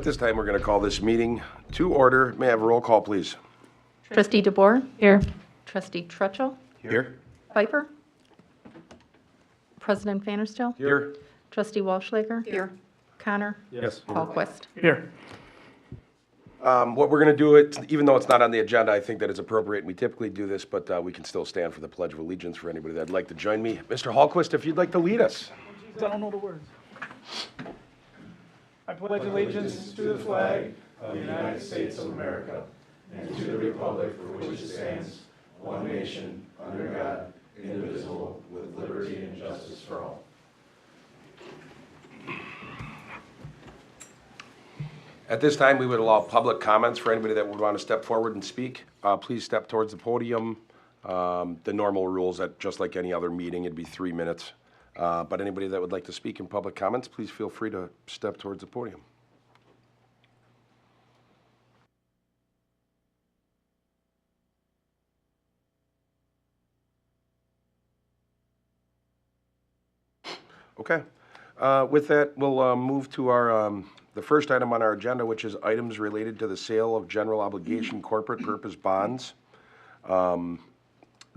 this time, we're going to call this meeting to order. May I have a roll call, please? Trustee DeBoer? Here. Trustee Trutchell? Here. Piper? President Vanderstel? Here. Trustee Walschlager? Here. Connor? Yes. Hallquist? Here. What we're going to do, even though it's not on the agenda, I think that it's appropriate, and we typically do this, but we can still stand for the Pledge of Allegiance for anybody that'd like to join me. Mr. Hallquist, if you'd like to lead us. I don't know the words. I pledge allegiance to the flag of the United States of America and to the republic for which it stands, one nation, under God, indivisible, with liberty and justice for all. At this time, we would allow public comments for anybody that would want to step forward and speak. Please step towards the podium. The normal rules that, just like any other meeting, it'd be 3 minutes. But anybody that would like to speak in public comments, please feel free to step towards the podium. Okay. With that, we'll move to our the first item on our agenda, which is items related to the sale of general obligation corporate purpose bonds.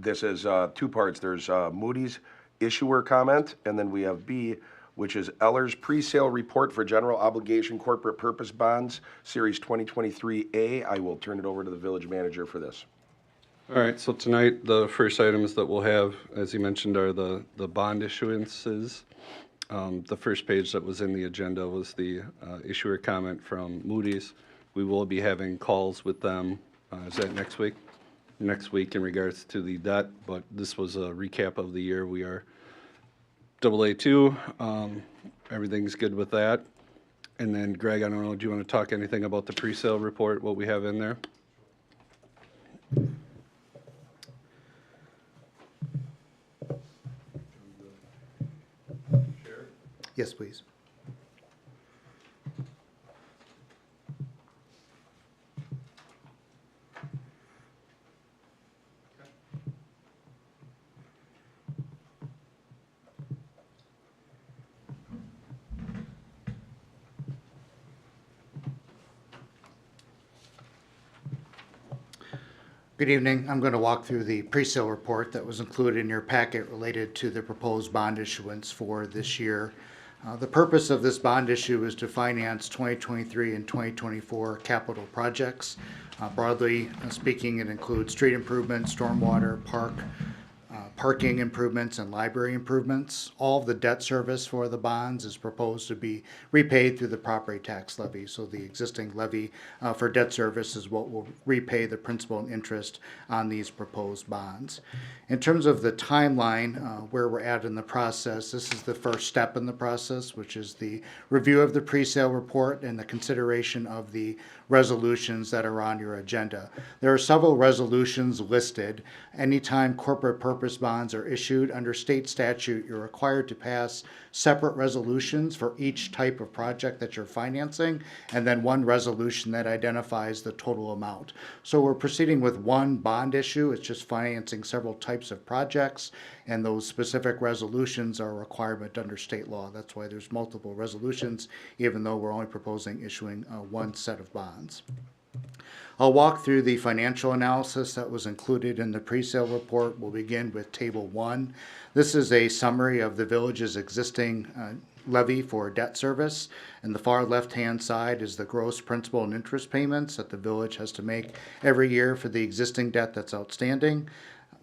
This is two parts. There's Moody's issuer comment, and then we have B, which is Ehlers pre-sale report for general obligation corporate purpose bonds, Series 2023A. I will turn it over to the village manager for this. All right, so tonight, the first items that we'll have, as you mentioned, are the bond issuances. The first page that was in the agenda was the issuer comment from Moody's. We will be having calls with them, is that next week? Next week in regards to the debt, but this was a recap of the year. We are AA2, everything's good with that. And then Greg, I don't know, do you want to talk anything about the pre-sale report, what we have in there? Yes, please. Good evening. I'm going to walk through the pre-sale report that was included in your packet related to the proposed bond issuance for this year. The purpose of this bond issue is to finance 2023 and 2024 capital projects. Broadly speaking, it includes street improvements, stormwater, parking improvements, and library improvements. All of the debt service for the bonds is proposed to be repaid through the property tax levy. So the existing levy for debt service is what will repay the principal and interest on these proposed bonds. In terms of the timeline, where we're at in the process, this is the first step in the process, which is the review of the pre-sale report and the consideration of the resolutions that are on your agenda. There are several resolutions listed. Anytime corporate purpose bonds are issued under state statute, you're required to pass separate resolutions for each type of project that you're financing, and then one resolution that identifies the total amount. So we're proceeding with one bond issue. It's just financing several types of projects, and those specific resolutions are a requirement under state law. That's why there's multiple resolutions, even though we're only proposing issuing one set of bonds. I'll walk through the financial analysis that was included in the pre-sale report. We'll begin with Table 1. This is a summary of the village's existing levy for debt service. And the far left-hand side is the gross principal and interest payments that the village has to make every year for the existing debt that's outstanding.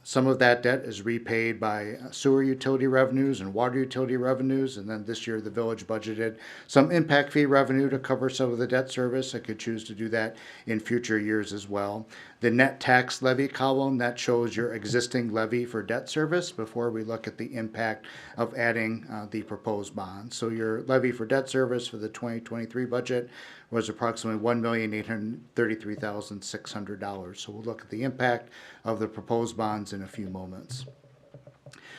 Some of that debt is repaid by sewer utility revenues and water utility revenues, and then this year the village budgeted some impact fee revenue to cover some of the debt service. I could choose to do that in future years as well. The net tax levy column, that shows your existing levy for debt service before we look at the impact of adding the proposed bonds. So your levy for debt service for the 2023 budget was approximately $1,833,600. So we'll look at the impact of the proposed bonds in a few moments.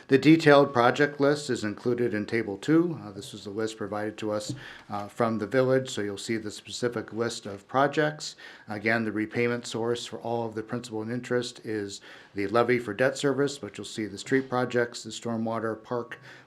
The detailed project list is included in Table 2. This is the list provided to us from the village, so you'll see the specific list of projects. Again, the repayment source for all of the principal and interest is the levy for debt service, but you'll see the street projects, the stormwater,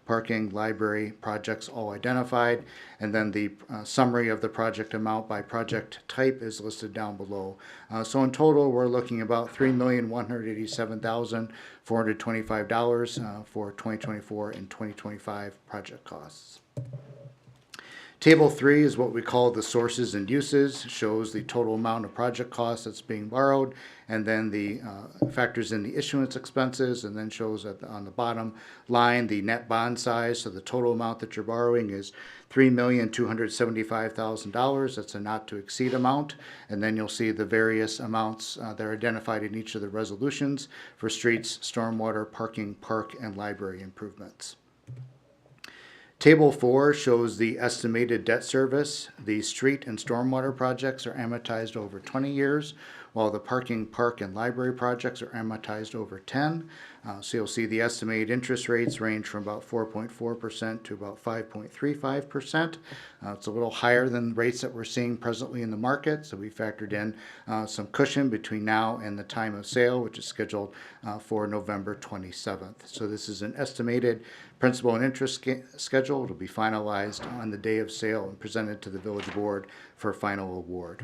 parking, library projects all identified. And then the summary of the project amount by project type is listed down below. So in total, we're looking about $3,187,425 for 2024 and 2025 project costs. Table 3 is what we call the sources and uses, shows the total amount of project costs that's being borrowed, and then the factors in the issuance expenses, and then shows on the bottom line the net bond size. So the total amount that you're borrowing is $3,275,000. That's a not to exceed amount. And then you'll see the various amounts that are identified in each of the resolutions for streets, stormwater, parking, park, and library improvements. Table 4 shows the estimated debt service. The street and stormwater projects are amortized over 20 years, while the parking, park, and library projects are amortized over 10. So you'll see the estimated interest rates range from about 4.4% to about 5.35%. It's a little higher than rates that we're seeing presently in the market, so we factored in some cushion between now and the time of sale, which is scheduled for November 27th. So this is an estimated principal and interest schedule. It'll be finalized on the day of sale and presented to the village board for final award.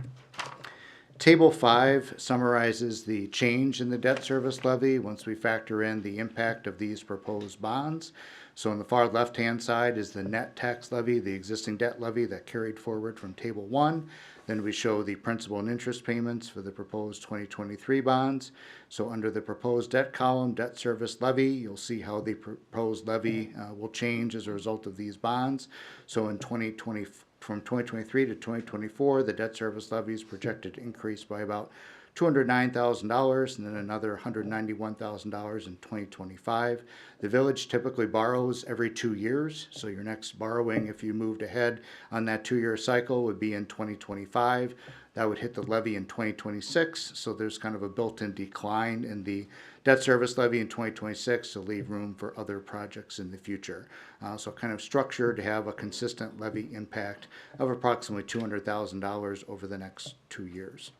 Table 5 summarizes the change in the debt service levy once we factor in the impact of these proposed bonds. So on the far left-hand side is the net tax levy, the existing debt levy that carried forward from Table 1. Then we show the principal and interest payments for the proposed 2023 bonds. So under the proposed debt column, debt service levy, you'll see how the proposed levy will change as a result of these bonds. So in 2020, from 2023 to 2024, the debt service levy is projected to increase by about $209,000 and then another $191,000 in 2025. The village typically borrows every 2 years, so your next borrowing, if you moved ahead on that 2-year cycle, would be in 2025. That would hit the levy in 2026, so there's kind of a built-in decline in the debt service levy in 2026 to leave room for other projects in the future. So kind of structured to have a consistent levy impact of approximately $200,000 over the next 2 years.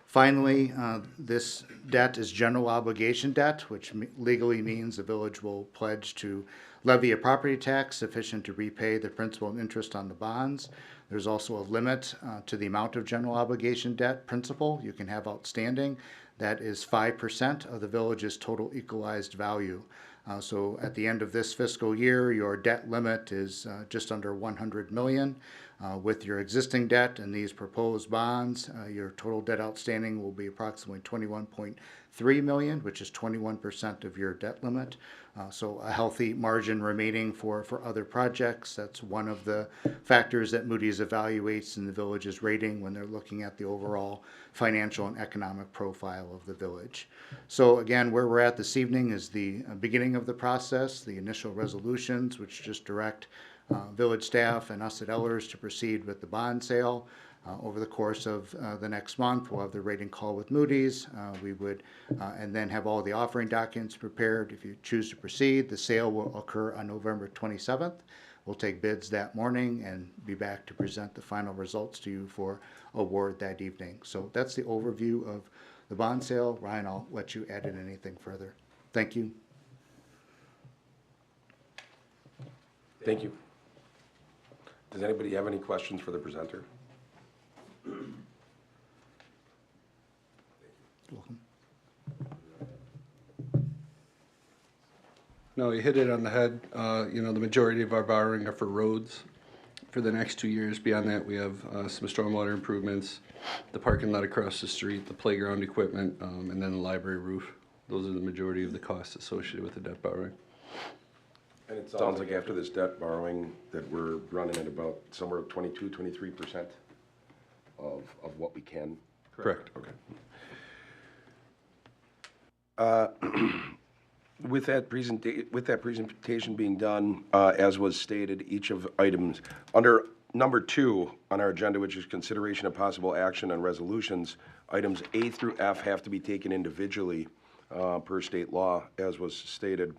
Finally, this debt is general obligation debt, which legally means the village will pledge to levy a property tax sufficient to repay the principal and interest on the bonds. There's also a limit to the amount of general obligation debt principal you can have outstanding. That is 5% of the village's total equalized value. So at the end of this fiscal year, your debt limit is just under $100 million. With your existing debt and these proposed bonds, your total debt outstanding will be approximately $21.3 million, which is 21% of your debt limit. So a healthy margin remaining for other projects. That's one of the factors that Moody's evaluates in the village's rating when they're looking at the overall financial and economic profile of the village. So again, where we're at this evening is the beginning of the process, the initial resolutions, which just direct village staff and us at Ehlers to proceed with the bond sale. Over the course of the next month, we'll have the rating call with Moody's. We would, and then have all the offering documents prepared. If you choose to proceed, the sale will occur on November 27th. We'll take bids that morning and be back to present the final results to you for award that evening. So that's the overview of the bond sale. Ryan, I'll let you add in anything further. Thank you. Thank you. Does anybody have any questions for the presenter? Welcome. No, you hit it on the head. You know, the majority of our borrowing are for roads for the next 2 years. Beyond that, we have some stormwater improvements, the parking lot across the street, the playground equipment, and then the library roof. Those are the majority of the costs associated with the debt borrowing. And it sounds like after this debt borrowing that we're running at about somewhere 22-23% of what we can. Correct. Okay. With that presentation being done, as was stated, each of items under number 2 on our agenda, which is consideration of possible action on resolutions, items A through F have to be taken individually per state law, as was stated.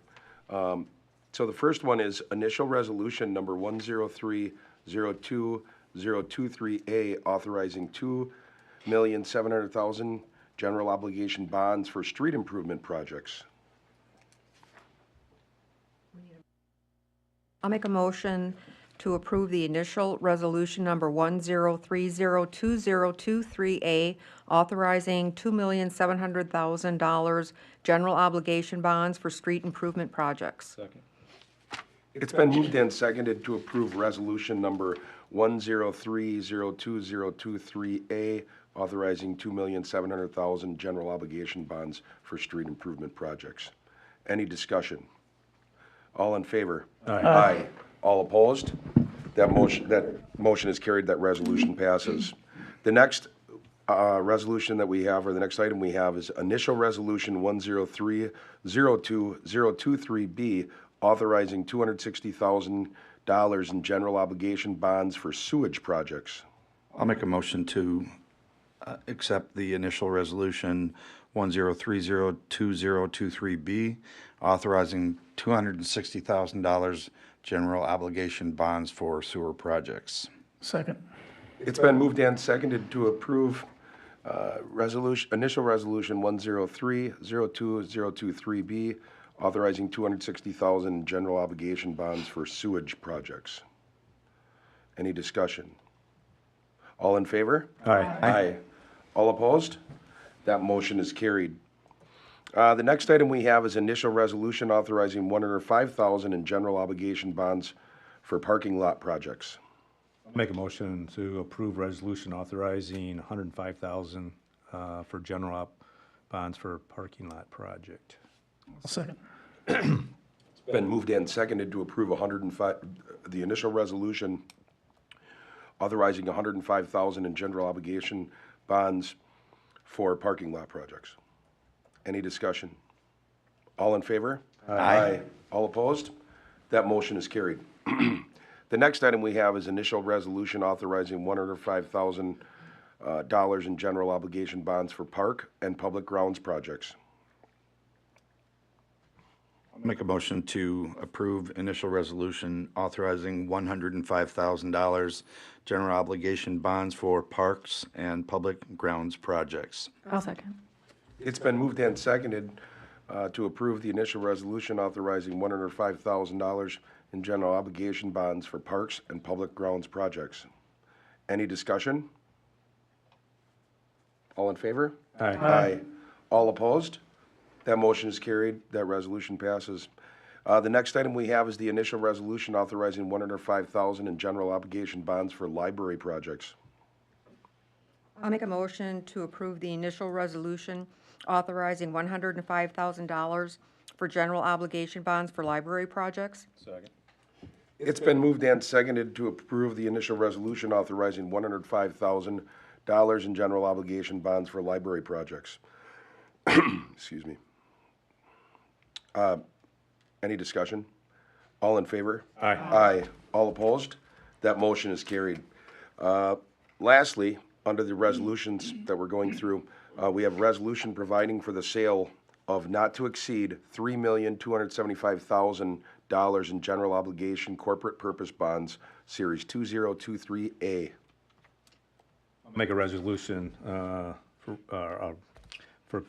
So the first one is initial resolution number 103-02-023A, authorizing $2,700,000 general obligation bonds for street improvement projects. I'll make a motion to approve the initial resolution number 10302023A, authorizing $2,700,000 general obligation bonds for street improvement projects. It's been moved and seconded to approve resolution number 103020023A, authorizing $2,700,000 general obligation bonds for street improvement projects. Any discussion? All in favor? Aye. All opposed? That motion is carried, that resolution passes. The next resolution that we have, or the next item we have, is initial resolution 103020023B, authorizing $260,000 in general obligation bonds for sewage projects. I'll make a motion to accept the initial resolution 10302023B, authorizing $260,000 general obligation bonds for sewer projects. Second. It's been moved and seconded to approve initial resolution 103020023B, authorizing $260,000 in general obligation bonds for sewage projects. Any discussion? All in favor? Aye. All opposed? That motion is carried. The next item we have is initial resolution authorizing $105,000 in general obligation bonds for parking lot projects. Make a motion to approve resolution authorizing $105,000 for general bonds for parking lot project. I'll second. It's been moved and seconded to approve the initial resolution authorizing $105,000 in general obligation bonds for parking lot projects. Any discussion? All in favor? Aye. All opposed? That motion is carried. The next item we have is initial resolution authorizing $105,000 in general obligation bonds for park and public grounds projects. I'll make a motion to approve initial resolution authorizing $105,000 general obligation bonds for parks and public grounds projects. I'll second. It's been moved and seconded to approve the initial resolution authorizing $105,000 in general obligation bonds for parks and public grounds projects. Any discussion? All in favor? Aye. All opposed? That motion is carried. That resolution passes. The next item we have is the initial resolution authorizing $105,000 in general obligation bonds for library projects. I'll make a motion to approve the initial resolution authorizing $105,000 for general obligation bonds for library projects. It's been moved and seconded to approve the initial resolution authorizing $105,000 in general obligation bonds for library projects. Excuse me. Any discussion? All in favor? Aye. Aye. All opposed? That motion is carried. Lastly, under the resolutions that we're going through, we have resolution providing for the sale of not to exceed $3,275,000 in general obligation corporate purpose bonds, Series 2023A. Make a resolution for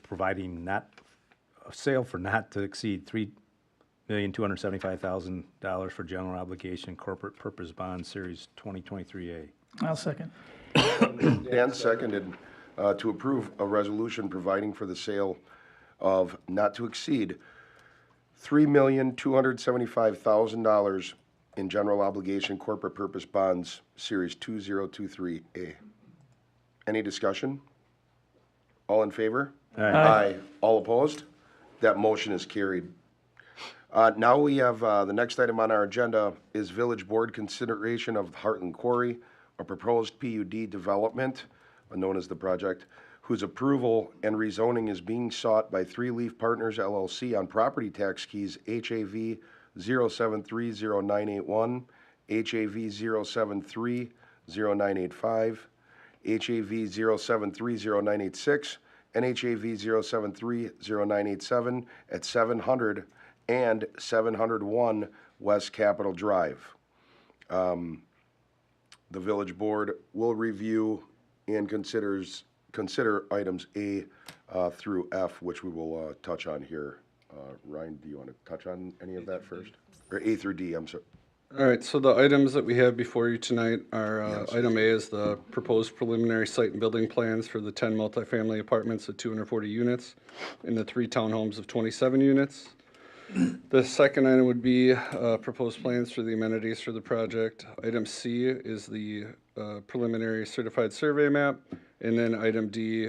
providing a sale for not to exceed $3,275,000 for general obligation corporate purpose bond, Series 2023A. I'll second. Dan seconded to approve a resolution providing for the sale of not to exceed $3,275,000 in general obligation corporate purpose bonds, Series 2023A. Any discussion? All in favor? Aye. All opposed? That motion is carried. Now we have, the next item on our agenda is Village Board consideration of Hartland Quarry, a proposed PUD development, known as the project, whose approval and rezoning is being sought by Three Leaf Partners LLC on property tax keys HAV 0730981, HAV 0730985, HAV 0730986, and HAV 0730987 at 700 and 701 West Capitol Drive. The Village Board will review and consider items A through F, which we will touch on here. Ryan, do you want to touch on any of that first? Or A through D, I'm sorry. All right, so the items that we have before you tonight are, item A is the proposed preliminary site and building plans for the 10 multifamily apartments of 240 units and the 3 townhomes of 27 units. The second item would be proposed plans for the amenities for the project. Item C is the preliminary certified survey map. And then item D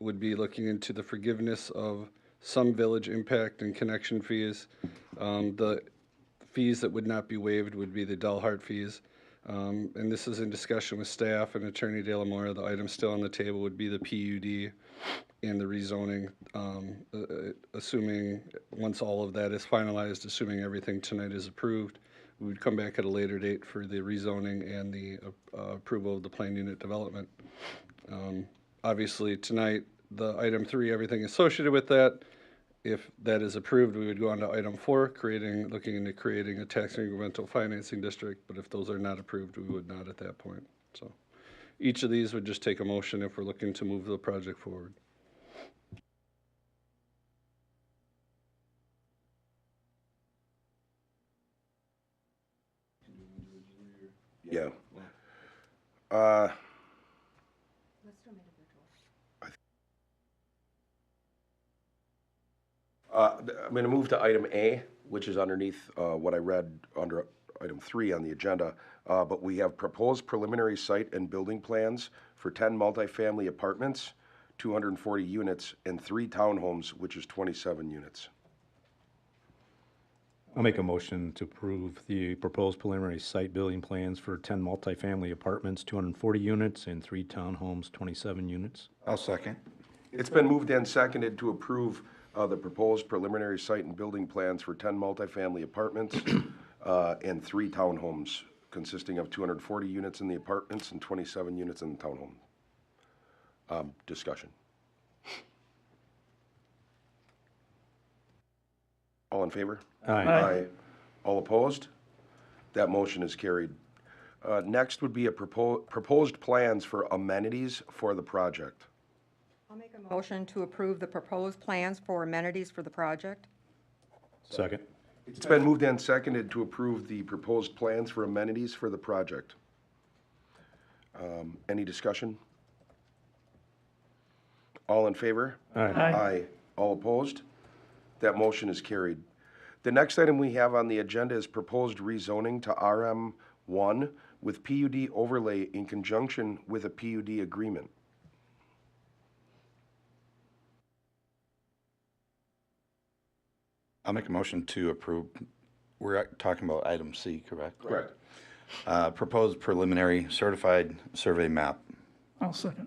would be looking into the forgiveness of some village impact and connection fees. The fees that would not be waived would be the Delhart fees. And this is in discussion with staff and Attorney De La Mora. The item still on the table would be the PUD and the rezoning, assuming, once all of that is finalized, assuming everything tonight is approved, we would come back at a later date for the rezoning and the approval of the planned unit development. Obviously, tonight, the item 3, everything associated with that. If that is approved, we would go on to item 4, looking into creating a tax incremental financing district. But if those are not approved, we would not at that point. So each of these would just take a motion if we're looking to move the project forward. Yeah. I'm going to move to item A, which is underneath what I read under item 3 on the agenda. But we have proposed preliminary site and building plans for 10 multifamily apartments, 240 units, and 3 townhomes, which is 27 units. I'll make a motion to approve the proposed preliminary site building plans for 10 multifamily apartments, 240 units, and 3 townhomes, 27 units. I'll second. It's been moved and seconded to approve the proposed preliminary site and building plans for 10 multifamily apartments and 3 townhomes, consisting of 240 units in the apartments and 27 units in the townhome. Discussion. All in favor? Aye. All opposed? That motion is carried. Next would be a proposed plans for amenities for the project. I'll make a motion to approve the proposed plans for amenities for the project. Second. It's been moved and seconded to approve the proposed plans for amenities for the project. Any discussion? All in favor? Aye. Aye. All opposed? That motion is carried. The next item we have on the agenda is proposed rezoning to RM1 with PUD overlay in conjunction with a PUD agreement. I'll make a motion to approve. We're talking about item C, correct? Correct. Proposed preliminary certified survey map. I'll second.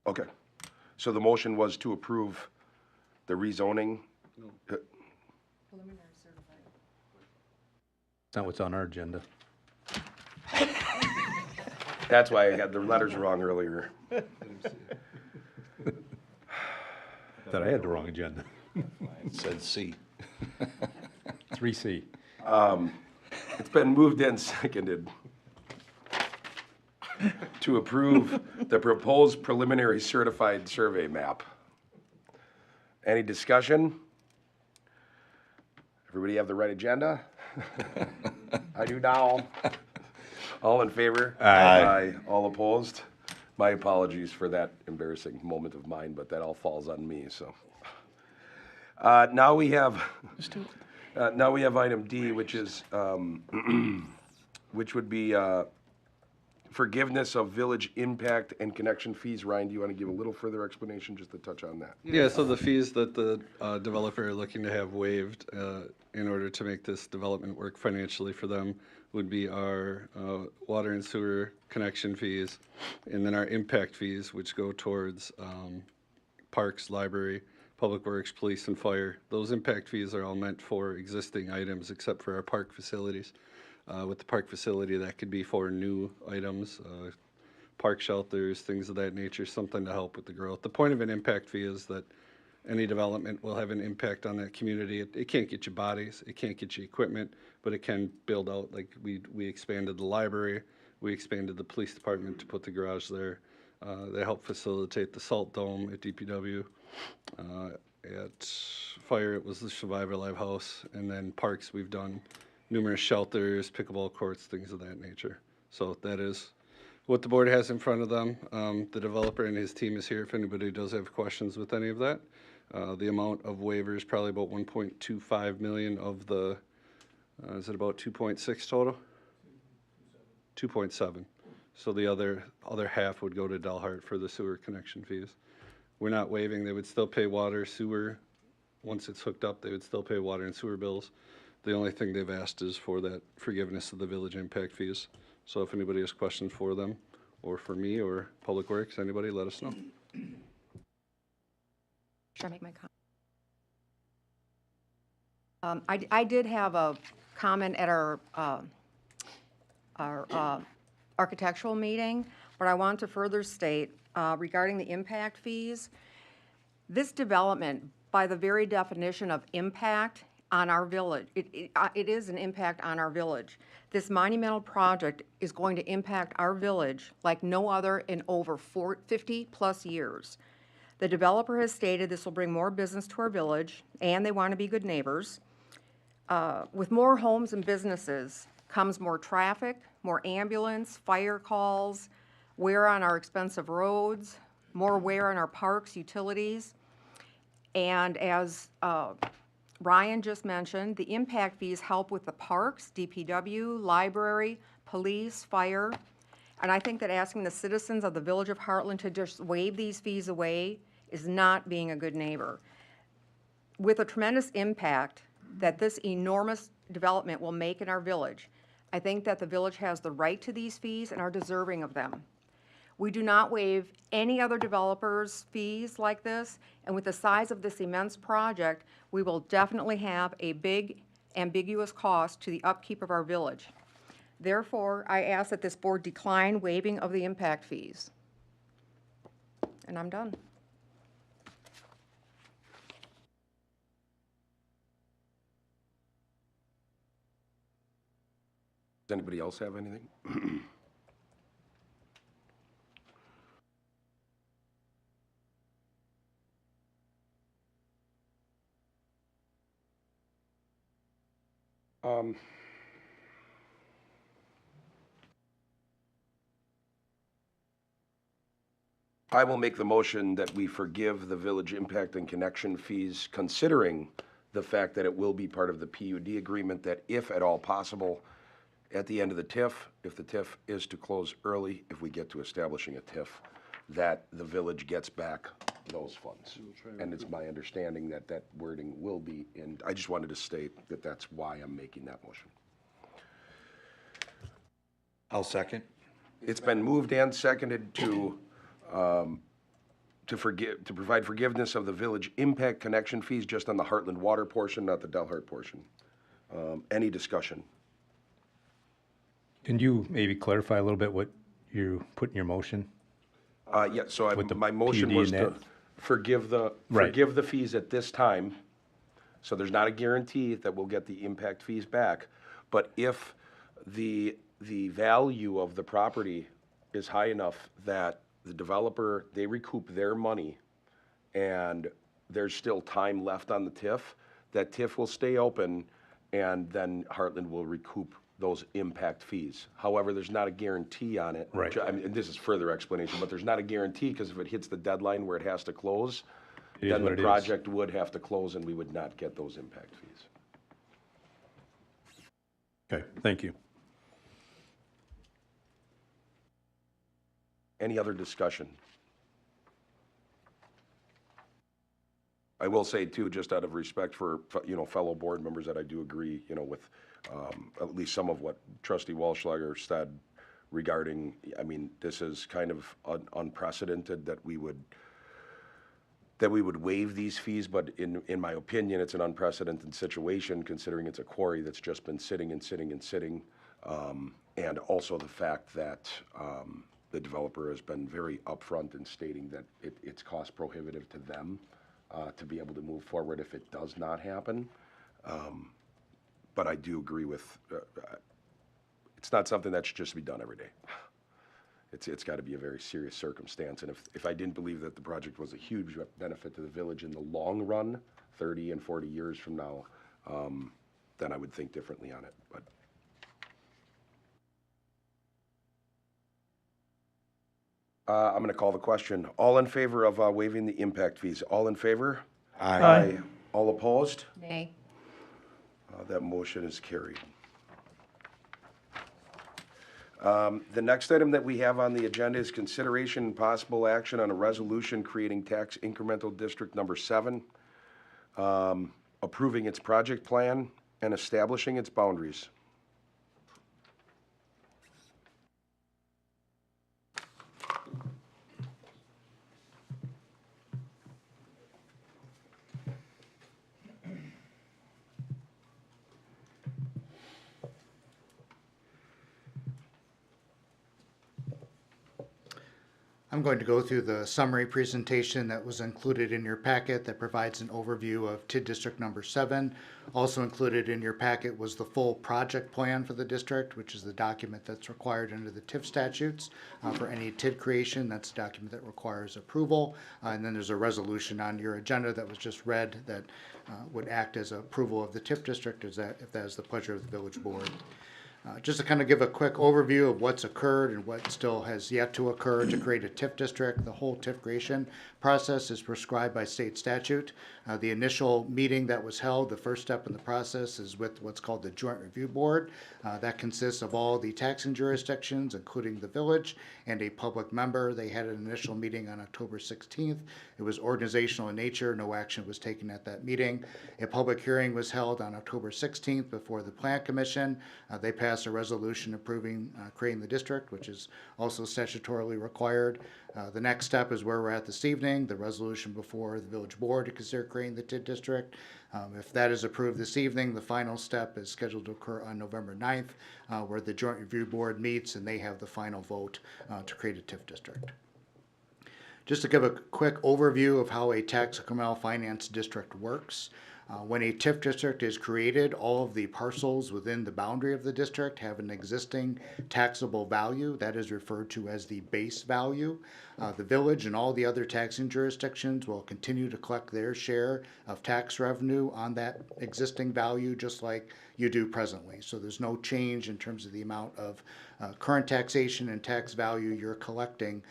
Okay. So the motion was to approve the rezoning. It's not what's on our agenda. That's why I got the letters wrong earlier. Thought I had the wrong agenda. It said C. 3C. It's been moved and seconded to approve the proposed preliminary certified survey map. Any discussion? Everybody have the right agenda? I do now. All in favor? Aye. All opposed? My apologies for that embarrassing moment of mine, but that all falls on me, so. Now we have item D, which is, which would be forgiveness of village impact and connection fees. Ryan, do you want to give a little further explanation just to touch on that? Yeah, so the fees that the developer are looking to have waived in order to make this development work financially for them would be our water and sewer connection fees, and then our impact fees, which go towards parks, library, public works, police, and fire. Those impact fees are all meant for existing items except for our park facilities. With the park facility, that could be for new items, park shelters, things of that nature, something to help with the growth. The point of an impact fee is that any development will have an impact on that community. It can't get you bodies, it can't get you equipment, but it can build out, like we expanded the library, we expanded the police department to put the garage there. They help facilitate the salt dome at DPW. At fire, it was the Survivor Live House. And then parks, we've done numerous shelters, pickleball courts, things of that nature. So that is what the board has in front of them. The developer and his team is here if anybody does have questions with any of that. The amount of waivers, probably about 1.25 million of the, is it about 2.6 total? 2.7. So the other half would go to Delhart for the sewer connection fees. We're not waiving, they would still pay water, sewer. Once it's hooked up, they would still pay water and sewer bills. The only thing they've asked is for that forgiveness of the village impact fees. So if anybody has questions for them, or for me, or Public Works, anybody, let us know. Should I make my comment? I did have a comment at our architectural meeting, but I want to further state regarding the impact fees. This development, by the very definition of impact on our village, it is an impact on our village. This monumental project is going to impact our village like no other in over 50-plus years. The developer has stated this will bring more business to our village, and they want to be good neighbors. With more homes and businesses comes more traffic, more ambulance, fire calls, wear on our expensive roads, more wear on our parks, utilities. And as Ryan just mentioned, the impact fees help with the parks, DPW, library, police, fire. And I think that asking the citizens of the village of Hartland to just waive these fees away is not being a good neighbor. With a tremendous impact that this enormous development will make in our village, I think that the village has the right to these fees and are deserving of them. We do not waive any other developer's fees like this, and with the size of this immense project, we will definitely have a big ambiguous cost to the upkeep of our village. Therefore, I ask that this board decline waiving of the impact fees. And I'm done. Does anybody else have anything? I will make the motion that we forgive the village impact and connection fees, considering the fact that it will be part of the PUD agreement, that if at all possible, at the end of the TIF, if the TIF is to close early, if we get to establishing a TIF, that the village gets back those funds. And it's my understanding that that wording will be in, I just wanted to state that that's why I'm making that motion. I'll second. It's been moved and seconded to provide forgiveness of the village impact connection fees just on the Hartland water portion, not the Delhart portion. Any discussion? Can you maybe clarify a little bit what you put in your motion? Yeah, so With the my motion PUD was and to that? forgive the fees at this time. So there's not a guarantee that we'll get the impact fees back. But if the value of the property is high enough that the developer, they recoup their money and there's still time left on the TIF, that TIF will stay open and then Hartland will recoup those impact fees. However, there's not a guarantee on it. Right. I mean, this is further explanation, but there's not a guarantee because if it hits the deadline where it has to close, It is then the what it is. project would have to close and we would not get those impact fees. Okay, thank you. Any other discussion? I will say too, just out of respect for, fellow board members, that I do agree, with at least some of what Trustee Walschlager said regarding, this is kind of unprecedented that we would waive these fees, but in my opinion, it's an unprecedented situation considering it's a quarry that's just been sitting and sitting and sitting. And also the fact that the developer has been very upfront in stating that it's cost prohibitive to them to be able to move forward if it does not happen. But I do agree with, it's not something that should just be done every day. it's got to be a very serious circumstance. And if I didn't believe that the project was a huge benefit to the village in the long run, 30 and 40 years from now, then I would think differently on it. But I'm going to call the question. All in favor of waiving the impact fees? All in favor? Aye. All opposed? Nay. That motion is carried. The next item that we have on the agenda is consideration and possible action on a resolution creating tax incremental district number 7, approving its project plan and establishing its boundaries. I'm going to go through the summary presentation that was included in your packet that provides an overview of TID District Number 7. Also included in your packet was the full project plan for the district, which is the document that's required under the TIF statutes for any TID creation. That's a document that requires approval. And then there's a resolution on your agenda that was just read that would act as approval of the TIF district if that is the pleasure of the village board. Just to kind of give a quick overview of what's occurred and what still has yet to occur to create a TIF district. The whole TIF creation process is prescribed by state statute. The initial meeting that was held, the first step in the process, is with what's called the Joint Review Board. That consists of all the taxing jurisdictions, including the village, and a public member. They had an initial meeting on October 16th. It was organizational in nature. No action was taken at that meeting. A public hearing was held on October 16th before the Plan Commission. They passed a resolution approving creating the district, which is also statutorily required. The next step is where we're at this evening, the resolution before the village board to consider creating the TID district. If that is approved this evening, the final step is scheduled to occur on November 9th, where the Joint Review Board meets and they have the final vote to create a TIF district. Just to give a quick overview of how a tax incremental finance district works. When a TIF district is created, all of the parcels within the boundary of the district have an existing taxable value that is referred to as the base value. The village and all the other taxing jurisdictions will continue to collect their share of tax revenue on that existing value just like you do presently. So there's no change in terms of the amount of current taxation and tax value you're collecting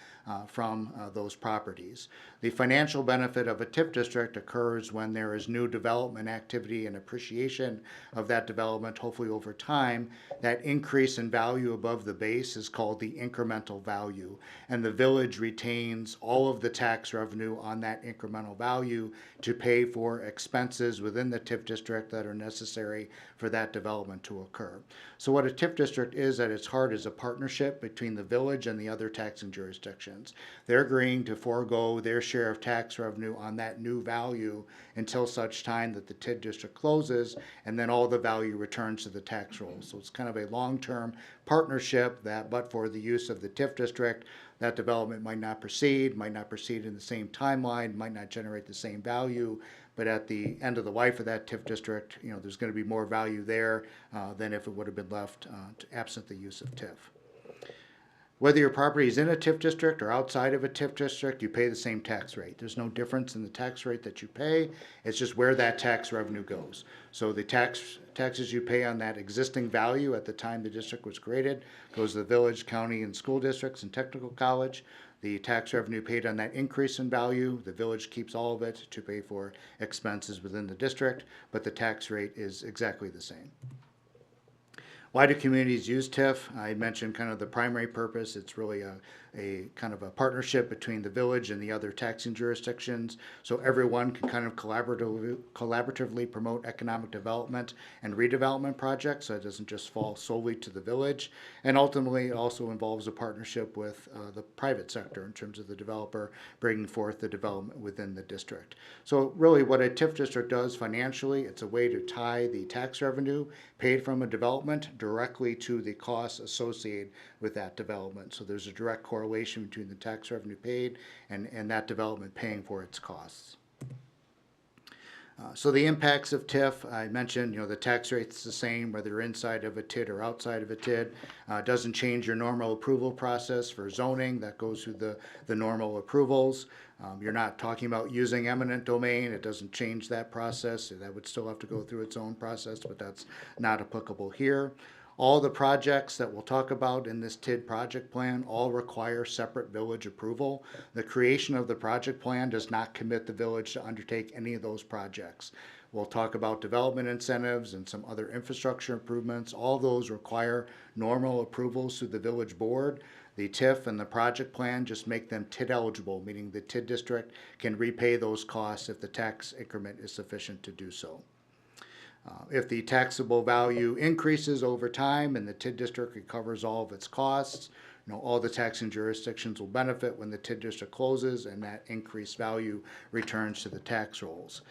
from those properties. The financial benefit of a TIF district occurs when there is new development activity and appreciation of that development, hopefully over time. That increase in value above the base is called the incremental value, and the village retains all of the tax revenue on that incremental value to pay for expenses within the TIF district that are necessary for that development to occur. So what a TIF district is at its heart is a partnership between the village and the other taxing jurisdictions. They're agreeing to forego their share of tax revenue on that new value until such time that the TID district closes, and then all the value returns to the tax roll. So it's kind of a long-term partnership that, but for the use of the TIF district, that development might not proceed in the same timeline, might not generate the same value, but at the end of the life of that TIF district, there's going to be more value there than if it would have been left absent the use of TIF. Whether your property is in a TIF district or outside of a TIF district, you pay the same tax rate. There's no difference in the tax rate that you pay. It's just where that tax revenue goes. So the taxes you pay on that existing value at the time the district was created goes to the village, county, and school districts and technical college. The tax revenue paid on that increase in value, the village keeps all of it to pay for expenses within the district, but the tax rate is exactly the same. Why do communities use TIF? I mentioned kind of the primary purpose. It's really a kind of a partnership between the village and the other taxing jurisdictions, so everyone can kind of collaboratively promote economic development and redevelopment projects, so it doesn't just fall solely to the village. And ultimately, it also involves a partnership with the private sector in terms of the developer bringing forth the development within the district. So really what a TIF district does financially, it's a way to tie the tax revenue paid from a development directly to the costs associated with that development. So there's a direct correlation between the tax revenue paid and that development paying for its costs. So the impacts of TIF, I mentioned, the tax rate's the same whether you're inside of a TID or outside of a TID. Doesn't change your normal approval process for zoning. That goes through the normal approvals. You're not talking about using eminent domain. It doesn't change that process. That would still have to go through its own process, but that's not applicable here. All the projects that we'll talk about in this TID project plan all require separate village approval. The creation of the project plan does not commit the village to undertake any of those projects. We'll talk about development incentives and some other infrastructure improvements. All those require normal approvals through the village board. The TIF and the project plan just make them TID eligible, meaning the TID district can repay those costs if the tax increment is sufficient to do so. If the taxable value increases over time and the TID district recovers all of its costs, all the taxing jurisdictions will benefit when the TID district closes and that increased value returns to the tax rolls.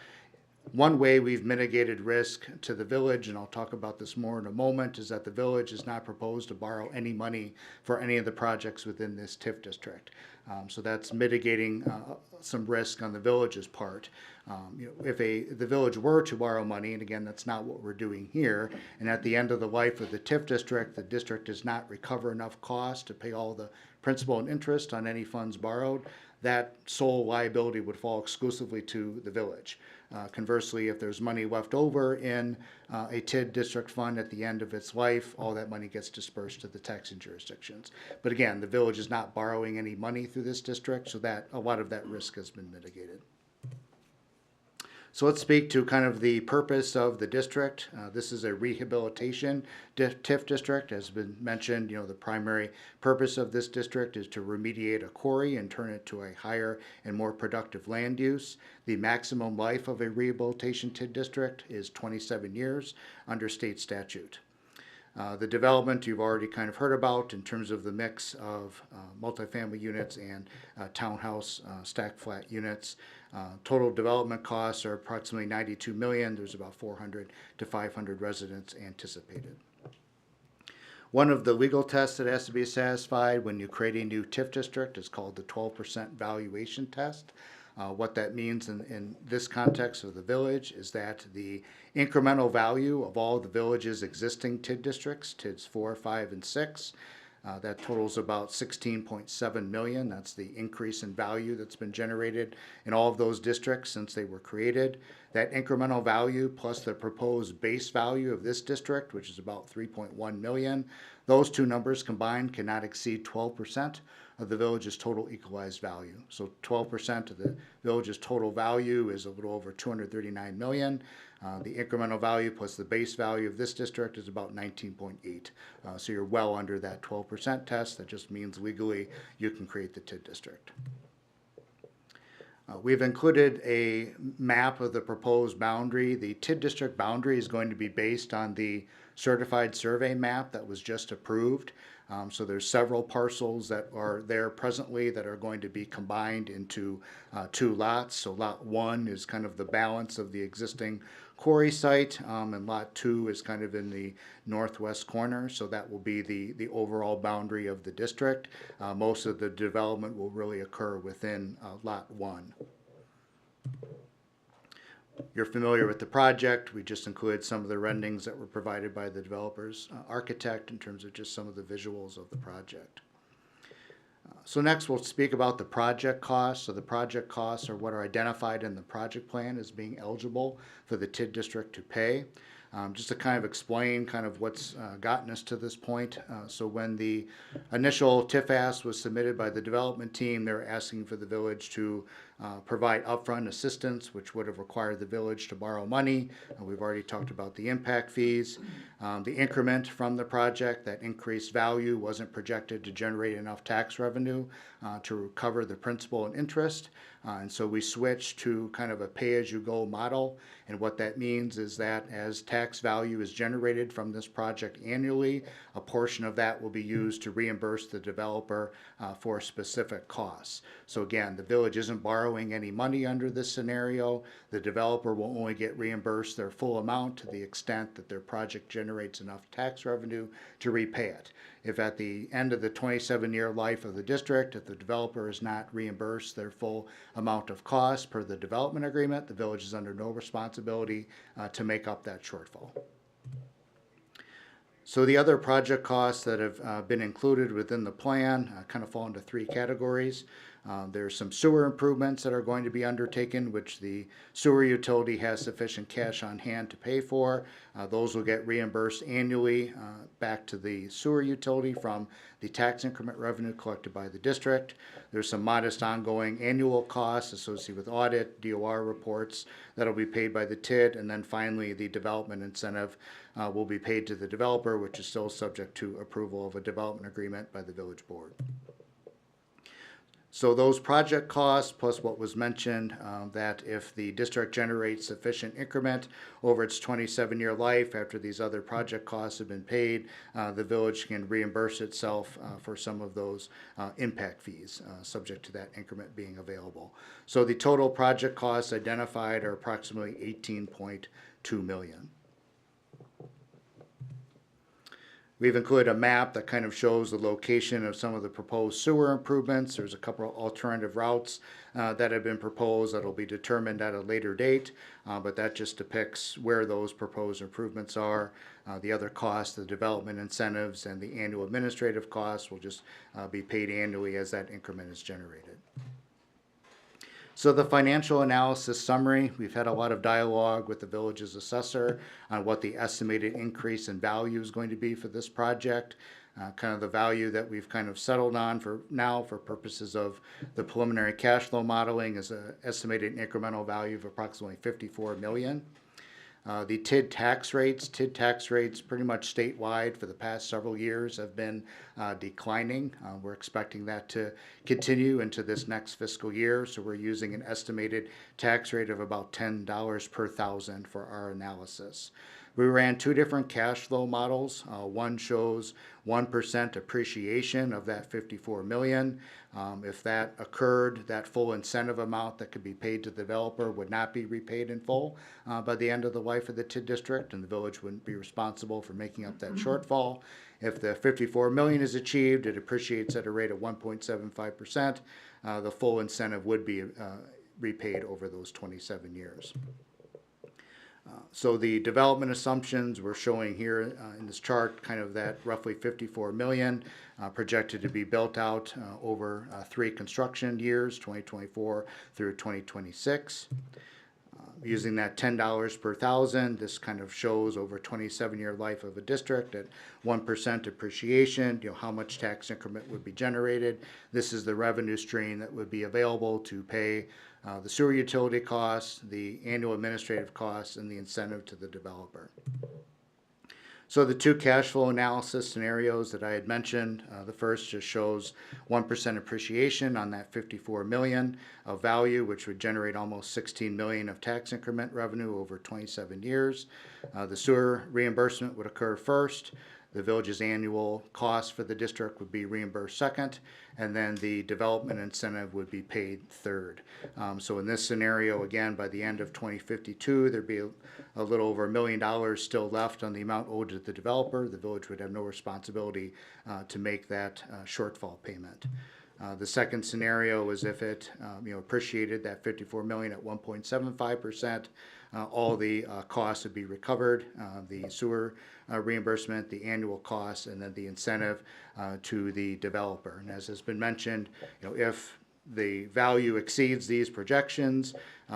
One way we've mitigated risk to the village, and I'll talk about this more in a moment, is that the village has not proposed to borrow any money for any of the projects within this TIF district. So that's mitigating some risk on the village's part. If the village were to borrow money, and again, that's not what we're doing here, and at the end of the life of the TIF district, the district does not recover enough cost to pay all the principal and interest on any funds borrowed, that sole liability would fall exclusively to the village. Conversely, if there's money left over in a TID district fund at the end of its life, all that money gets dispersed to the taxing jurisdictions. But again, the village is not borrowing any money through this district, so that a lot of that risk has been mitigated. So let's speak to kind of the purpose of the district. This is a rehabilitation TIF district. As has been mentioned, the primary purpose of this district is to remediate a quarry and turn it to a higher and more productive land use. The maximum life of a rehabilitation TID district is 27 years under state statute. The development you've already kind of heard about in terms of the mix of multifamily units and townhouse stack flat units. Total development costs are approximately $92 million. There's about 400 to 500 residents anticipated. One of the legal tests that has to be satisfied when you create a new TIF district is called the 12% valuation test. What that means in this context of the village is that the incremental value of all the village's existing TID districts, TIDs 4, 5, and 6, that totals about $16.7 million. That's the increase in value that's been generated in all of those districts since they were created. That incremental value plus the proposed base value of this district, which is about $3.1 million, those two numbers combined cannot exceed 12% of the village's total equalized value. So 12% of the village's total value is a little over $239 million. The incremental value plus the base value of this district is about 19.8. So you're well under that 12% test. That just means legally you can create the TID district. We've included a map of the proposed boundary. The TID district boundary is going to be based on the certified survey map that was just approved. So there's several parcels that are there presently that are going to be combined into two lots. So lot 1 is kind of the balance of the existing quarry site, and lot 2 is kind of in the northwest corner. So that will be the overall boundary of the district. Most of the development will really occur within lot 1. You're familiar with the project. We just included some of the renderings that were provided by the developer's architect in terms of just some of the visuals of the project. So next we'll speak about the project costs. So the project costs are what are identified in the project plan as being eligible for the TID district to pay. Just to kind of explain kind of what's gotten us to this point. So when the initial TIF ask was submitted by the development team, they were asking for the village to provide upfront assistance, which would have required the village to borrow money. We've already talked about the impact fees. The increment from the project, that increased value, wasn't projected to generate enough tax revenue to recover the principal and interest. And so we switched to kind of a pay-as-you-go model. And what that means is that as tax value is generated from this project annually, a portion of that will be used to reimburse the developer for specific costs. So again, the village isn't borrowing borrowing any money under this scenario. The developer will only get reimbursed their full amount to the extent that their project generates enough tax revenue to repay it. If at the end of the 27-year life of the district, if the developer is not reimbursed their full amount of cost per the development agreement, the village is under no responsibility to make up that shortfall. So the other project costs that have been included within the plan kind of fall into three categories. There's some sewer improvements that are going to be undertaken, which the sewer utility has sufficient cash on hand to pay for. Those will get reimbursed annually back to the sewer utility from the tax increment revenue collected by the district. There's some modest ongoing annual costs associated with audit, DOR reports that'll be paid by the TID, and then finally the development incentive will be paid to the developer, which is still subject to approval of a development agreement by the village board. So those project costs plus what was mentioned, that if the district generates sufficient increment over its 27-year life after these other project costs have been paid, the village can reimburse itself for some of those impact fees, subject to that increment being available. So the total project costs identified are approximately $18.2 million. We've included a map that kind of shows the location of some of the proposed sewer improvements. There's a couple of alternative routes that have been proposed that will be determined at a later date, but that just depicts where those proposed improvements are. The other costs, the development incentives, and the annual administrative costs will just be paid annually as that increment is generated. So the financial analysis summary, we've had a lot of dialogue with the village's assessor on what the estimated increase in value is going to be for this project. Kind of the value that we've kind of settled on for now for purposes of the preliminary cash flow modeling is an estimated incremental value of approximately $54 million. The TID tax rates pretty much statewide for the past several years have been declining. We're expecting that to continue into this next fiscal year, so we're using an estimated tax rate of about $10 per thousand for our analysis. We ran two different cash flow models. One shows 1% appreciation of that $54 million. If that occurred, that full incentive amount that could be paid to the developer would not be repaid in full by the end of the life of the TID district, and the village wouldn't be responsible for making up that shortfall. If the $54 million is achieved, it appreciates at a rate of 1.75%. The full incentive would be repaid over those 27 years. So the development assumptions we're showing here in this chart, kind of that roughly $54 million projected to be built out over 3 construction years, 2024 through 2026. Using that $10 per thousand, this kind of shows over 27-year life of a district at 1% appreciation, how much tax increment would be generated. This is the revenue stream that would be available to pay the sewer utility costs, the annual administrative costs, and the incentive to the developer. So the two cash flow analysis scenarios that I had mentioned, the first just shows 1% appreciation on that $54 million of value, which would generate almost $16 million of tax increment revenue over 27 years. The sewer reimbursement would occur first. The village's annual cost for the district would be reimbursed second, and then the development incentive would be paid third. So in this scenario, again, by the end of 2052, there'd be a little over $1 million still left on the amount owed to the developer. The village would have no responsibility to make that shortfall payment. The second scenario is if it appreciated that $54 million at 1.75%, all the costs would be recovered, the sewer reimbursement, the annual costs, and then the incentive to the developer. And as has been mentioned, if the value exceeds these projections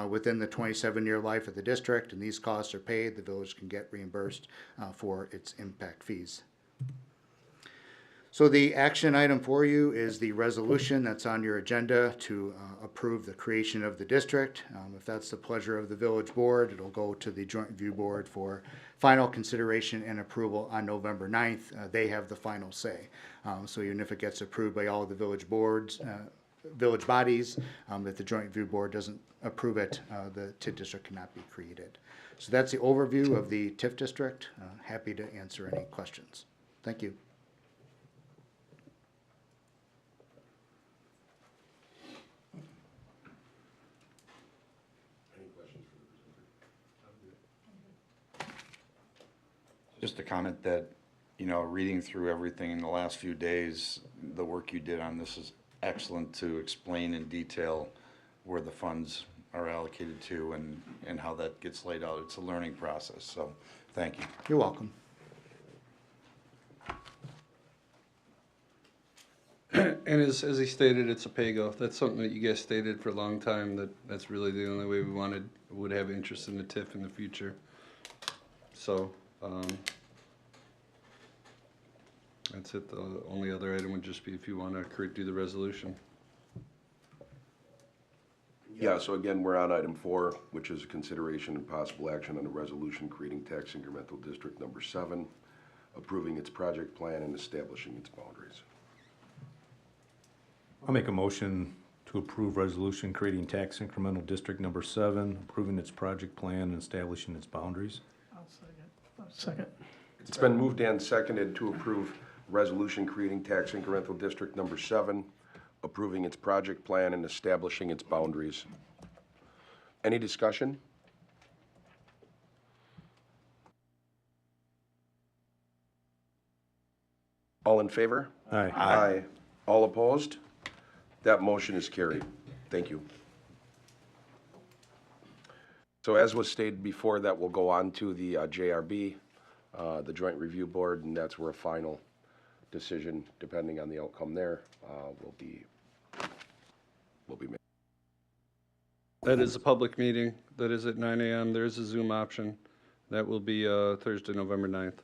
within the 27-year life of the district and these costs are paid, the village can get reimbursed for its impact fees. So the action item for you is the resolution that's on your agenda to approve the creation of the district. If that's the pleasure of the village board, it'll go to the joint review board for final consideration and approval on November 9th. They have the final say. So even if it gets approved by all of the village boards, village bodies, if the joint review board doesn't approve it, the TIF district cannot be created. So that's the overview of the TIF district. Happy to answer any questions. Thank you. Just a comment that, reading through everything in the last few days, the work you did on this is excellent to explain in detail where the funds are allocated to and how that gets laid out. It's a learning process, so thank you. You're welcome. And as he stated, it's a pay-go. That's something that you guys stated for a long time, that's really the only way we would have interest in the TIF in the future. So, that's it. The only other item would just be if you want to do the resolution. Yeah, so again, we're on item 4, which is consideration and possible action on a resolution creating tax incremental district number 7, approving its project plan and establishing its boundaries. I'll make a motion to approve resolution creating tax incremental district number 7, approving its project plan and establishing its boundaries. Second. It's been moved and seconded to approve resolution creating tax incremental district number 7, approving its project plan and establishing its boundaries. Any discussion? All in favor? Aye. Aye. All opposed? That motion is carried. Thank you. So as was stated before, that will go on to the JRB, the Joint Review Board, and that's where a final decision, depending on the outcome there, will be made. That is a public meeting. That is at 9 a.m. There is a Zoom option. That will be Thursday, November 9th.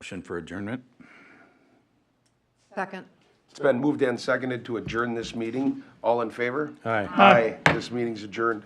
Motion for adjournment? Second. It's been moved and seconded to adjourn this meeting. All in favor? Aye. Aye. This meeting's adjourned.